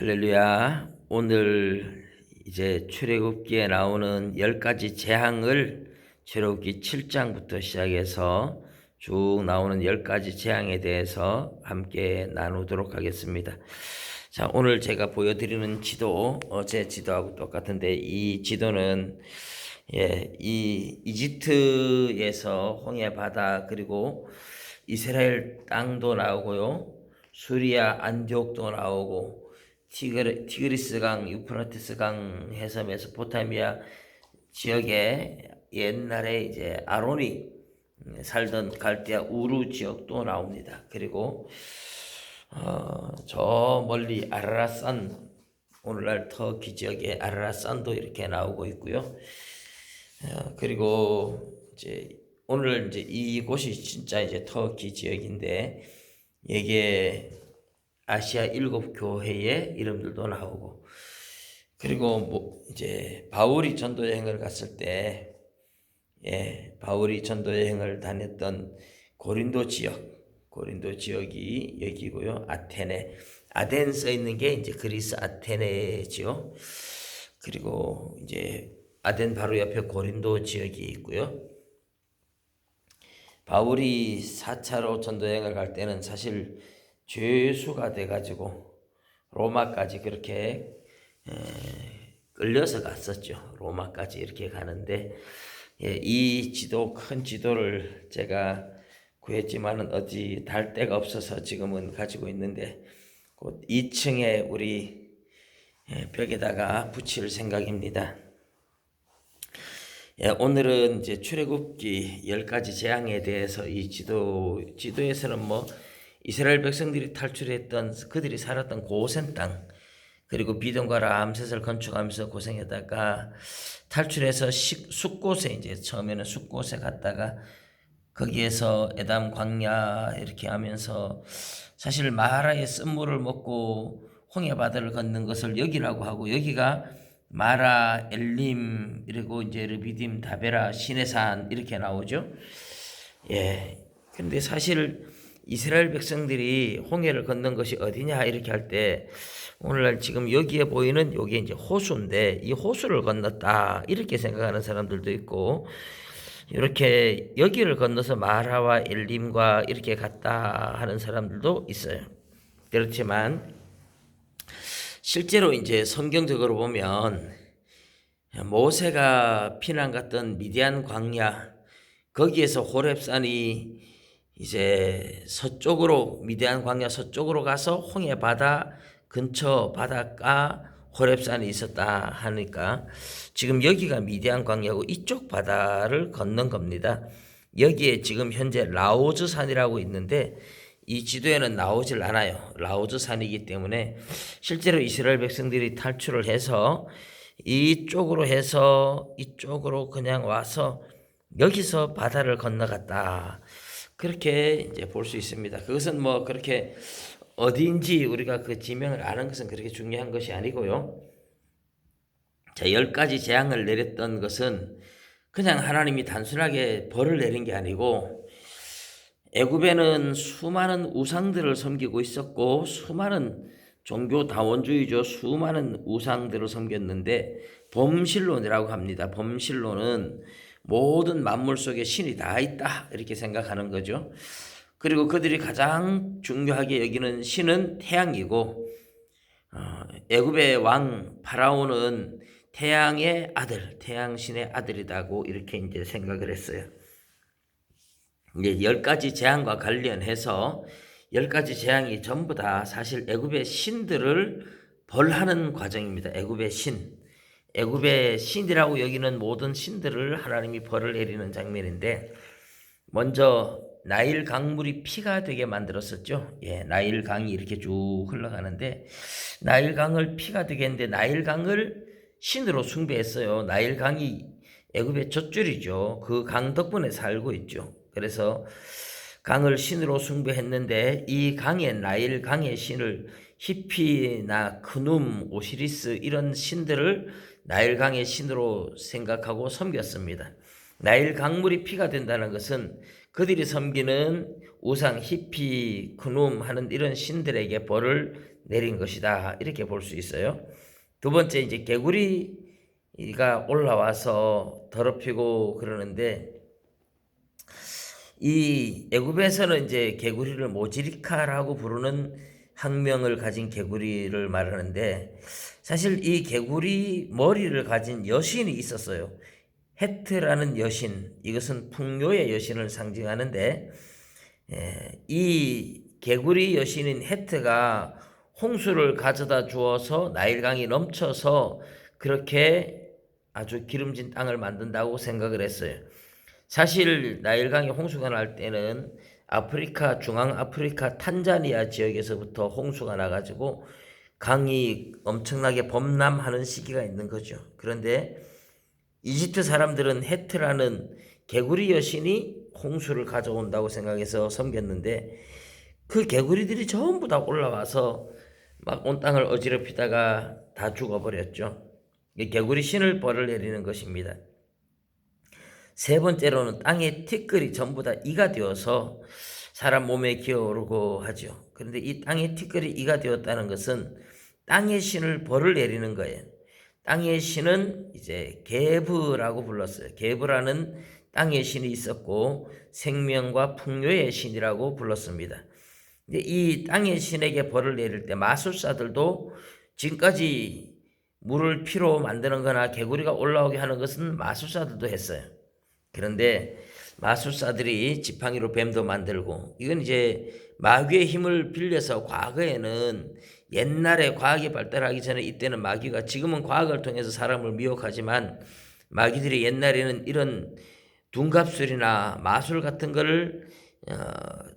할렐루야. 오늘 이제 출애굽기에 나오는 10가지 재앙을 출애굽기 7장부터 시작해서 쭉 나오는 10가지 재앙에 대해서 함께 나누도록 하겠습니다. 자, 오늘 제가 보여드리는 지도 어제 지도하고 똑같은데 이 지도는 이 이집트에서 홍해 바다 그리고 이스라엘 땅도 나오고요. 수리아 안디옥도 나오고 티그리스 강, 유프라테스 강 해서 메소포타미아 지역에 옛날에 이제 아론이 살던 갈대아 우루 지역도 나옵니다. 그리고 저 멀리 아라라산, 오늘날 터키 지역의 아라라산도 이렇게 나오고 있고요. 그리고 이제 오늘 이제 이곳이 진짜 이제 터키 지역인데 이게 아시아 7교회의 이름들도 나오고, 그리고 뭐 이제 바울이 전도 여행을 갔을 때 바울이 전도 여행을 다녔던 고린도 지역이 여기고요. 아덴 써 있는 게 이제 그리스 아테네지요. 그리고 이제 아덴 바로 옆에 고린도 지역이 있고요. 바울이 4차로 전도 여행을 갈 때는 사실 죄수가 돼가지고 로마까지 그렇게 끌려서 갔었죠. 로마까지 이렇게 가는데 이 지도, 큰 지도를 제가 구했지만은 어디 달 데가 없어서 지금은 가지고 있는데 곧 2층에 우리 벽에다가 붙일 생각입니다. 오늘은 이제 출애굽기 10가지 재앙에 대해서 이 지도에서는 뭐 이스라엘 백성들이 탈출했던 그들이 살았던 고센 땅, 그리고 비동과 람셋을 건축하면서 고생했다가 탈출해서 숫곳에 이제 처음에는 숫곳에 갔다가 거기에서 에담 광야 이렇게 하면서 사실 마라의 쓴물을 먹고 홍해 바다를 걷는 것을 여기라고 하고, 여기가 마라, 엘림, 그리고 이제 르비딤, 다베라, 시내산 이렇게 나오죠. 그런데 사실 이스라엘 백성들이 홍해를 건넌 것이 어디냐 이렇게 할 때 오늘날 지금 여기에 보이는 요게 이제 호수인데 이 호수를 건넜다 이렇게 생각하는 사람들도 있고, 이렇게 여기를 건너서 마라와 엘림과 이렇게 갔다 하는 사람들도 있어요. 그렇지만 실제로 이제 성경적으로 보면 모세가 피난 갔던 미디안 광야, 거기에서 호렙산이 이제 서쪽으로, 미디안 광야 서쪽으로 가서 홍해 바다 근처 바닷가 호렙산이 있었다 하니까 지금 여기가 미디안 광야고 이쪽 바다를 건넌 겁니다. 여기에 지금 현재 라오즈 산이라고 있는데 이 지도에는 나오질 않아요. 라오즈 산이기 때문에 실제로 이스라엘 백성들이 탈출을 해서 이쪽으로 해서 이쪽으로 그냥 와서 여기서 바다를 건너갔다, 그렇게 이제 볼 수 있습니다. 그것은 뭐 그렇게 어디인지 우리가 그 지명을 아는 것은 그렇게 중요한 것이 아니고요. 자, 10가지 재앙을 내렸던 것은 그냥 하나님이 단순하게 벌을 내린 게 아니고, 애굽에는 수많은 우상들을 섬기고 있었고 수많은 종교 다원주의죠. 수많은 우상들을 섬겼는데 범실론이라고 합니다. 범실론은 모든 만물 속에 신이 다 있다 이렇게 생각하는 거죠. 그리고 그들이 가장 중요하게 여기는 신은 태양이고, 애굽의 왕 파라오는 태양의 아들, 태양신의 아들이라고 이렇게 이제 생각을 했어요. 이제 10가지 재앙과 관련해서 10가지 재앙이 전부 다 사실 애굽의 신들을 벌하는 과정입니다. 애굽의 신이라고 여기는 모든 신들을 하나님이 벌을 내리는 장면인데, 먼저 나일 강물이 피가 되게 만들었었죠. 나일 강이 이렇게 쭉 흘러가는데 나일 강을 피가 되게 했는데 나일 강을 신으로 숭배했어요. 나일 강이 애굽의 젖줄이죠. 그 강 덕분에 살고 있죠. 그래서 강을 신으로 숭배했는데 이 강의, 나일 강의 신을 히피나 크눔, 오시리스 이런 신들을 나일 강의 신으로 생각하고 섬겼습니다. 나일 강물이 피가 된다는 것은 그들이 섬기는 우상 히피, 크눔 하는 이런 신들에게 벌을 내린 것이다. 이렇게 볼 수 있어요. 두 번째 이제 개구리가 올라와서 더럽히고 그러는데 이 애굽에서는 이제 개구리를 모지리카라고 부르는 학명을 가진 개구리를 말하는데 사실 이 개구리 머리를 가진 여신이 있었어요. 헤트라는 여신, 이것은 풍요의 여신을 상징하는데 이 개구리 여신인 헤트가 홍수를 가져다 주어서 나일강이 넘쳐서 그렇게 아주 기름진 땅을 만든다고 생각을 했어요. 사실 나일강이 홍수가 날 때는 아프리카, 중앙아프리카 탄자니아 지역에서부터 홍수가 나가지고 강이 엄청나게 범람하는 시기가 있는 거죠. 그런데 이집트 사람들은 헤트라는 개구리 여신이 홍수를 가져온다고 생각해서 섬겼는데 그 개구리들이 전부 다 올라와서 막 온 땅을 어지럽히다가 다 죽어버렸죠. 개구리 신을 벌을 내리는 것입니다. 세 번째로는 땅의 티끌이 전부 다 이가 되어서 사람 몸에 기어오르고 하죠. 그런데 이 땅의 티끌이 이가 되었다는 것은 땅의 신을 벌을 내리는 거예요. 땅의 신은 이제 게브라고 불렀어요. 게브라는 땅의 신이 있었고 생명과 풍요의 신이라고 불렀습니다. 근데 이 땅의 신에게 벌을 내릴 때 마술사들도 지금까지 물을 피로 만드는 거나 개구리가 올라오게 하는 것은 마술사들도 했어요. 그런데 마술사들이 지팡이로 뱀도 만들고 이건 이제 마귀의 힘을 빌려서 과거에는 옛날에 과학이 발달하기 전에 이때는 마귀가 지금은 과학을 통해서 사람을 미혹하지만 마귀들이 옛날에는 이런 둔갑술이나 마술 같은 거를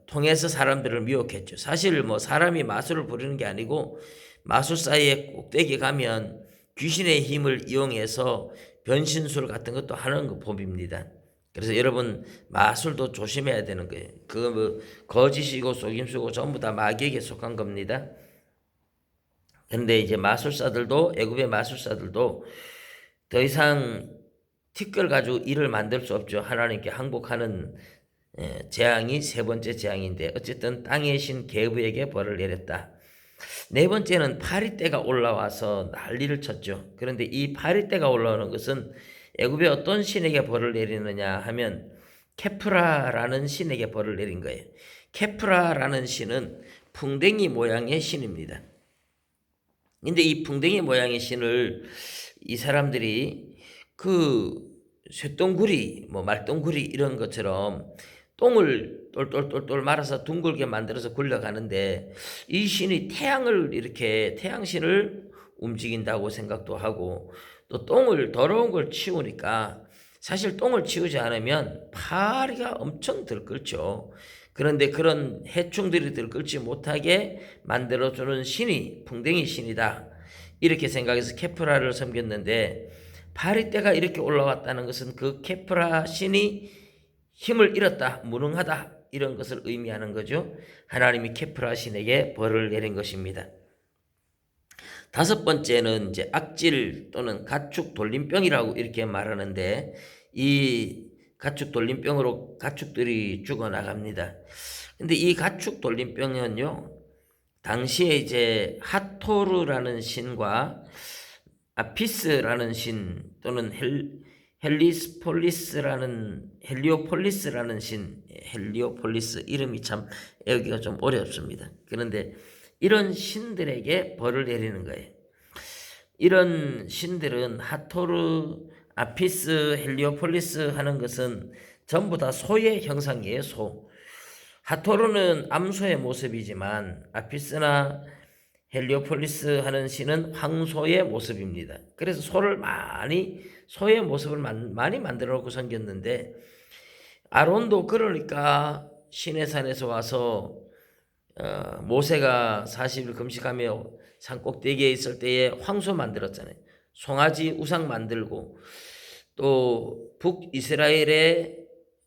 통해서 사람들을 미혹했죠. 사실 뭐 사람이 마술을 부리는 게 아니고 마술사의 꼭대기 가면 귀신의 힘을 이용해서 변신술 같은 것도 하는 거 법입니다. 그래서 여러분 마술도 조심해야 되는 거예요. 그거 뭐 거짓이고 속임수고 전부 다 마귀에게 속한 겁니다. 그런데 이제 마술사들도 애굽의 마술사들도 더 이상 티끌 가지고 일을 만들 수 없죠. 하나님께 항복하는 재앙이 세 번째 재앙인데 어쨌든 땅의 신 게브에게 벌을 내렸다. 네 번째는 파리떼가 올라와서 난리를 쳤죠. 그런데 이 파리떼가 올라오는 것은 애굽의 어떤 신에게 벌을 내리느냐 하면 케프라라는 신에게 벌을 내린 거예요. 케프라라는 신은 풍뎅이 모양의 신입니다. 근데 이 풍뎅이 모양의 신을 이 사람들이 그 쇠똥구리, 뭐 말똥구리 이런 것처럼 똥을 똘똘똘똘 말아서 둥글게 만들어서 굴려가는데 이 신이 태양을 이렇게 태양신을 움직인다고 생각도 하고 또 똥을 더러운 걸 치우니까 사실 똥을 치우지 않으면 파리가 엄청 들끓죠. 그런데 그런 해충들이 들끓지 못하게 만들어주는 신이 풍뎅이 신이다. 이렇게 생각해서 케프라를 섬겼는데 파리떼가 이렇게 올라왔다는 것은 그 케프라 신이 힘을 잃었다, 무능하다 이런 것을 의미하는 거죠. 하나님이 케프라 신에게 벌을 내린 것입니다. 다섯 번째는 이제 악질 또는 가축 돌림병이라고 이렇게 말하는데 이 가축 돌림병으로 가축들이 죽어나갑니다. 근데 이 가축 돌림병은요, 당시에 이제 하토르라는 신과 아피스라는 신 또는 헬리오폴리스라는 신, 헬리오폴리스 이름이 참 여기가 좀 어렵습니다. 그런데 이런 신들에게 벌을 내리는 거예요. 이런 신들은 하토르, 아피스, 헬리오폴리스 하는 것은 전부 다 소의 형상이에요. 소. 하토르는 암소의 모습이지만 아피스나 헬리오폴리스 하는 신은 황소의 모습입니다. 그래서 소의 모습을 많이 만들어 놓고 섬겼는데 아론도 그러니까 시내산에서 와서 모세가 40일 금식하며 산 꼭대기에 있을 때에 황소 만들었잖아요. 송아지 우상 만들고 또 북이스라엘의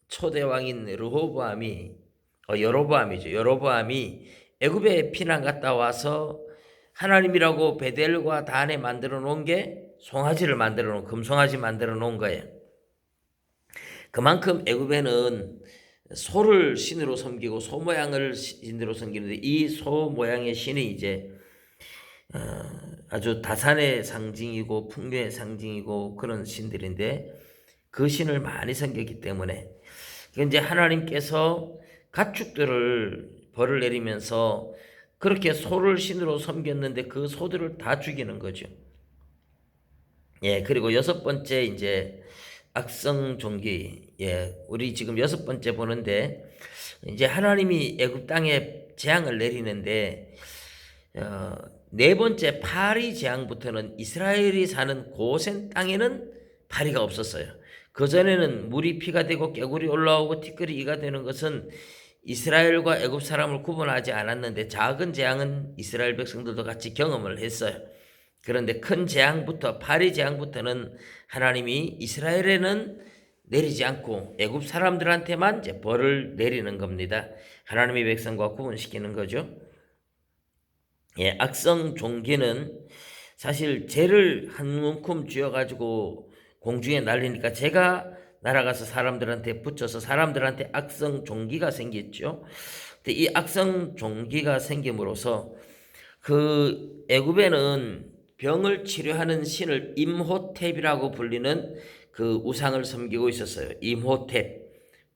초대왕인 여로보암이 애굽에 피난 갔다 와서 하나님이라고 베델과 단에 만들어 놓은 게 송아지를 만들어 놓은 금송아지 만들어 놓은 거예요. 그만큼 애굽에는 소를 신으로 섬기고 소 모양을 신으로 섬기는데 이 소 모양의 신이 이제 아주 다산의 상징이고 풍요의 상징이고 그런 신들인데 그 신을 많이 섬겼기 때문에 이제 하나님께서 가축들을 벌을 내리면서 그렇게 소를 신으로 섬겼는데 그 소들을 다 죽이는 거죠. 예, 그리고 여섯 번째 이제 악성 종기. 예, 우리 지금 여섯 번째 보는데 이제 하나님이 애굽 땅에 재앙을 내리는데 네 번째 파리 재앙부터는 이스라엘이 사는 고센 땅에는 파리가 없었어요. 그 전에는 물이 피가 되고 깨굴이 올라오고 티끌이 이가 되는 것은 이스라엘과 애굽 사람을 구분하지 않았는데 작은 재앙은 이스라엘 백성들도 같이 경험을 했어요. 그런데 큰 재앙부터 파리 재앙부터는 하나님이 이스라엘에는 내리지 않고 애굽 사람들한테만 이제 벌을 내리는 겁니다. 하나님의 백성과 구분시키는 거죠. 예, 악성 종기는 사실 죄를 한 움큼 쥐어가지고 공중에 날리니까 제가 날아가서 사람들한테 붙여서 사람들한테 악성 종기가 생겼죠. 근데 이 악성 종기가 생김으로써 그 애굽에는 병을 치료하는 신을 임호텝이라고 불리는 그 우상을 섬기고 있었어요. 임호텝,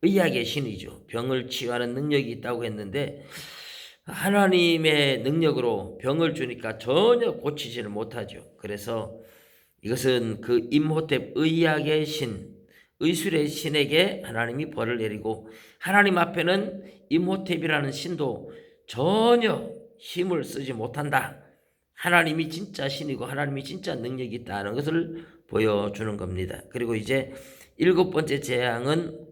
의학의 신이죠. 병을 치유하는 능력이 있다고 했는데 하나님의 능력으로 병을 주니까 전혀 고치지를 못하죠. 그래서 이것은 그 임호텝 의학의 신, 의술의 신에게 하나님이 벌을 내리고 하나님 앞에는 임호텝이라는 신도 전혀 힘을 쓰지 못한다. 하나님이 진짜 신이고 하나님이 진짜 능력이 있다는 것을 보여주는 겁니다. 그리고 이제 일곱 번째 재앙은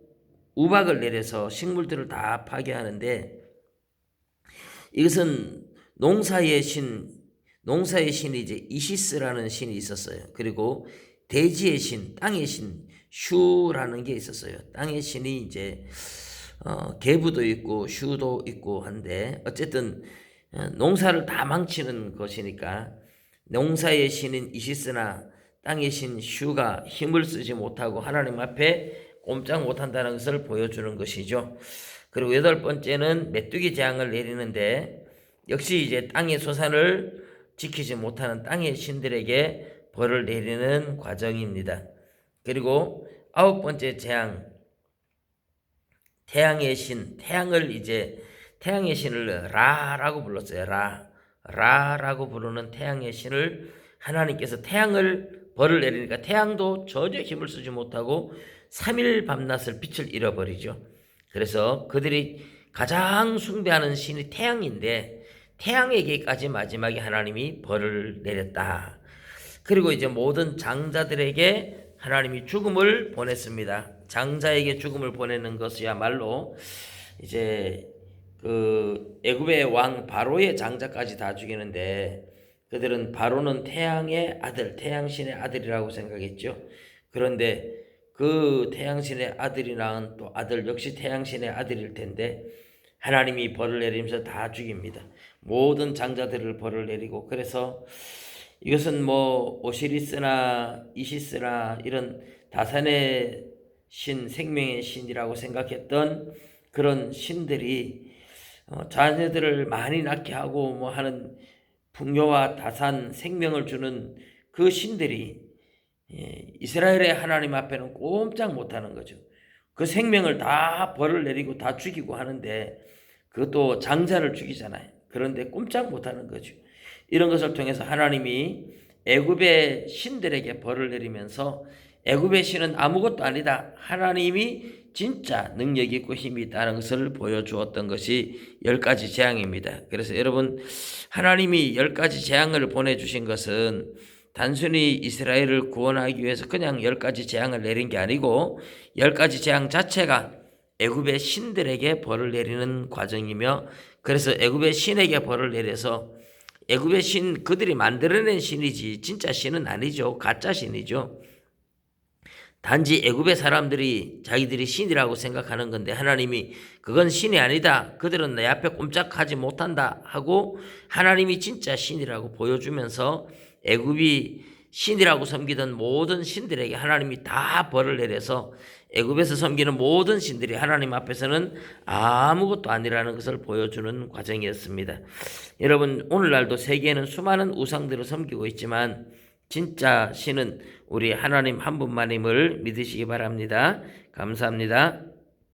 우박을 내려서 식물들을 다 파괴하는데 이것은 농사의 신이 이제 이시스라는 신이 있었어요. 그리고 대지의 신, 땅의 신 슈라는 게 있었어요. 땅의 신이 이제 계부도 있고 슈도 있고 한데 어쨌든 농사를 다 망치는 것이니까 농사의 신인 이시스나 땅의 신 슈가 힘을 쓰지 못하고 하나님 앞에 꼼짝 못한다는 것을 보여주는 것이죠. 그리고 여덟 번째는 메뚜기 재앙을 내리는데 역시 이제 땅의 소산을 지키지 못하는 땅의 신들에게 벌을 내리는 과정입니다. 그리고 아홉 번째 재앙, 태양의 신, 태양의 신을 라라고 불렀어요. 라라고 부르는 태양의 신을 하나님께서 태양을 벌을 내리니까 태양도 전혀 힘을 쓰지 못하고 3일 밤낮을 빛을 잃어버리죠. 그래서 그들이 가장 숭배하는 신이 태양인데 태양에게까지 마지막에 하나님이 벌을 내렸다. 그리고 이제 모든 장자들에게 하나님이 죽음을 보냈습니다. 장자에게 죽음을 보내는 것이야말로 이제 그 애굽의 왕 바로의 장자까지 다 죽이는데 그들은 바로는 태양의 아들, 태양신의 아들이라고 생각했죠. 그런데 그 태양신의 아들이 낳은 또 아들 역시 태양신의 아들일 텐데 하나님이 벌을 내리면서 다 죽입니다. 모든 장자들을 벌을 내리고 그래서 이것은 뭐 오시리스나 이시스나 이런 다산의 신, 생명의 신이라고 생각했던 그런 신들이 자녀들을 많이 낳게 하고 뭐 하는 풍요와 다산 생명을 주는 그 신들이 이스라엘의 하나님 앞에는 꼼짝 못하는 거죠. 그 생명을 다 벌을 내리고 다 죽이고 하는데 그것도 장자를 죽이잖아요. 그런데 꼼짝 못하는 거죠. 이런 것을 통해서 하나님이 애굽의 신들에게 벌을 내리면서 애굽의 신은 아무것도 아니다. 하나님이 진짜 능력이 있고 힘이 있다는 것을 보여주었던 것이 10가지 재앙입니다. 그래서 여러분 하나님이 10가지 재앙을 보내주신 것은 단순히 이스라엘을 구원하기 위해서 그냥 10가지 재앙을 내린 게 아니고 10가지 재앙 자체가 애굽의 신들에게 벌을 내리는 과정이며 그래서 애굽의 신에게 벌을 내려서 애굽의 신 그들이 만들어낸 신이지 진짜 신은 아니죠. 가짜 신이죠. 단지 애굽의 사람들이 자기들이 신이라고 생각하는 건데 하나님이 그건 신이 아니다. 그들은 내 앞에 꼼짝하지 못한다 하고 하나님이 진짜 신이라고 보여주면서 애굽이 신이라고 섬기던 모든 신들에게 하나님이 다 벌을 내려서 애굽에서 섬기는 모든 신들이 하나님 앞에서는 아무것도 아니라는 것을 보여주는 과정이었습니다. 여러분, 오늘날도 세계에는 수많은 우상들을 섬기고 있지만 진짜 신은 우리 하나님 한 분만임을 믿으시기 바랍니다. 감사합니다.